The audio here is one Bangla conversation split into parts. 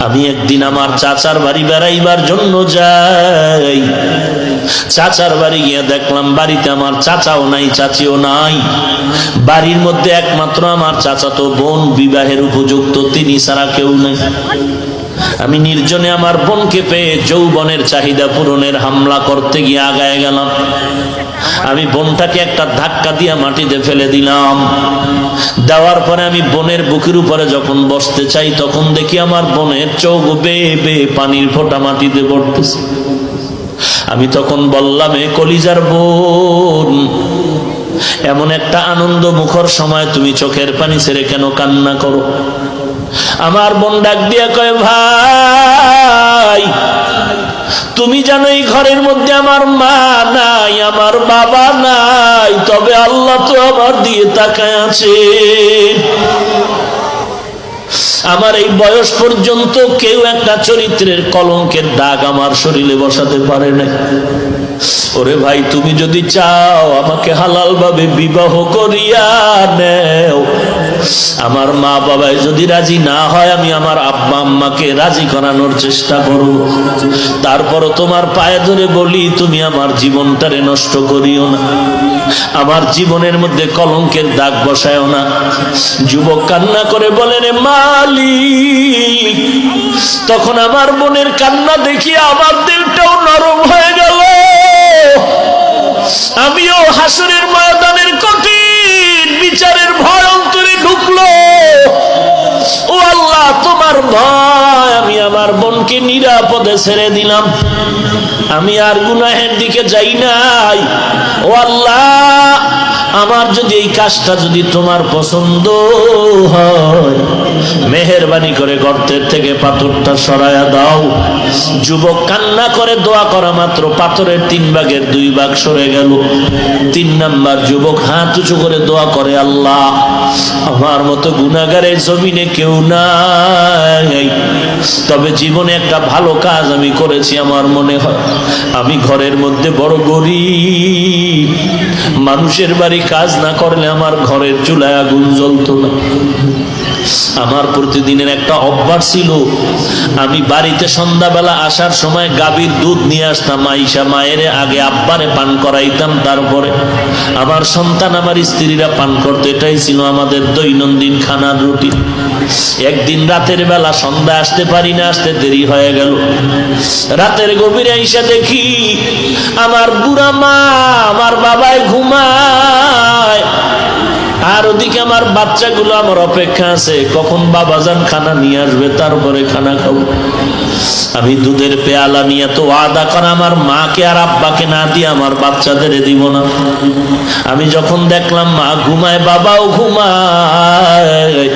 আমি একদিন আমার চাচার বাড়ি বেড়াইবার জন্য যাই। চাচার বাড়ি গিয়ে দেখলাম বাড়িতে আমার চাচাও নাই, চাচিও নাই। বাড়ির মধ্যে একমাত্র আমার চাচাতো বোন, বিবাহের উপযুক্ত, তিনি ছাড়া কেউ নেই। আমি নির্জনে আমার বোনকে পেয়ে যৌবনের চাহিদা পূরণের হামলা করতে গিয়ে আগায় গেলাম। আমি বোনটাকে একটা ধাক্কা দিয়ে মাটিতে ফেলে দিলাম। দেওয়ার পরে আমি বোনের বুকের উপরে যখন বসতে চাই, তখন দেখি আমার বোনের চোখ বেয়ে বেয়ে পানির ফোঁটা মাটিতে পড়তেছে। আমি তখন বললাম, এ কলিজার বোন, এমন একটা আনন্দ মুখর সময় তুমি চোখের পানি ছেড়ে কেন কান্না করো? আমার বোন ডাক দিয়া কয়, ভাই তুমি জানো এই ঘরের মধ্যে আমার মা নাই, আমার বাবা নাই, তবে আল্লাহ তো আমার দিয়ে তাকায় আছে। আমার এই বয়স পর্যন্ত কেউ একটা চরিত্রের কলঙ্কের দাগ আমার শরীরে বসাতে পারে না। ওরে ভাই, তুমি যদি চাও আমাকে হালাল ভাবে বিবাহ করিয়া নেও, আমার মা বাবায় যদি রাজি না হয়, আমি আমার আব্বা আম্মাকে রাজি করানোর চেষ্টা করব। তারপরও তোমার পায়ে ধরে বলি, তুমি আমার জীবনটারে নষ্ট করিও না, আমার জীবনের মধ্যে কলঙ্কের দাগ বসায়ও না। যুবক কান্না করে বলে, রে মালিক। তখন আমার বোনের কান্না দেখি আমার দিলটাও নরম হয়ে গেল। আমিও হাসরের ময়দানের কঠিন বিচারের ভয় অন্তরে ঢুকলো। ও আল্লাহ, তোমার ভয়, আমি আমার বোনকে নিরাপদে ছেড়ে দিলাম। আমি আর গুনাহের দিকে যাই নাই। ও আল্লাহ, আমার যদি এই কাজটা যদি তোমার পছন্দ হয়, মেহেরবানি করে গর্তের থেকে পাথরটা সরায়া দাও। যুবক কান্না করে দোয়া করা মাত্র পাথরের 3 ভাগের 2 ভাগ সরে গেল। 3 নাম্বার যুবক হাত উঁচু করে দোয়া করে, আল্লাহ আমার মতো গুনাহগারের জমিনে কেউ নাই, তবে জীবনে একটা ভালো কাজ আমি করেছি। আমার মনে হয় আমি ঘরের মধ্যে বড় গরিব, মানুষের বাড়ি কাজ না করলে আমার ঘরের চুলায় আগুন জ্বলতো না। আমার প্রতিদিনের একটা অভ্যাস ছিল, আমি বাড়িতে সন্ধ্যাবেলা আসার সময় গাভীর দুধ নিয়ে আসতাম। আইসা মায়ের আগে আব্বারে পান করাইতাম, তারপরে আমার সন্তান আমার স্ত্রীরা পান করতো। এটাই ছিল আমাদের দৈনন্দিন খানার রুটিন। একদিন রাতের বেলা সন্ধ্যা আসতে পারি না, আসতে দেরি হয়ে গেল। রাতের গভীরে আইসা দেখি আমার বুড়া মা, আমার বাবাই ঘুমায়, আর ওদিকে আমার বাচ্চাগুলো আমার অপেক্ষা আছে, কখন বাবাজান খানা নিয়ে আসবে, তারপরে খানা খাবো। আমি দুধের পেয়ালা নিয়ে তো ওয়াদা করা আমার মাকে আর আব্বাকে না দিয়ে আমার বাচ্চাদের দিব না। আমি যখন দেখলাম মা ঘুমায়, বাবাও ঘুমায়,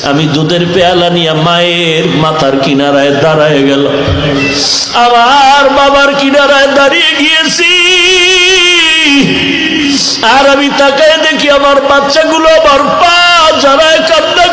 আমি দুধের পেয়ালা নিয়ে মায়ের মাথার কিনারায় দাঁড়ায় গেল। আমার বাবার কিনারায় দাঁড়িয়ে গিয়েছি, আর আমি তাকায় দেখি আমার বাচ্চাগুলো আমার পা জড়ায় কান্না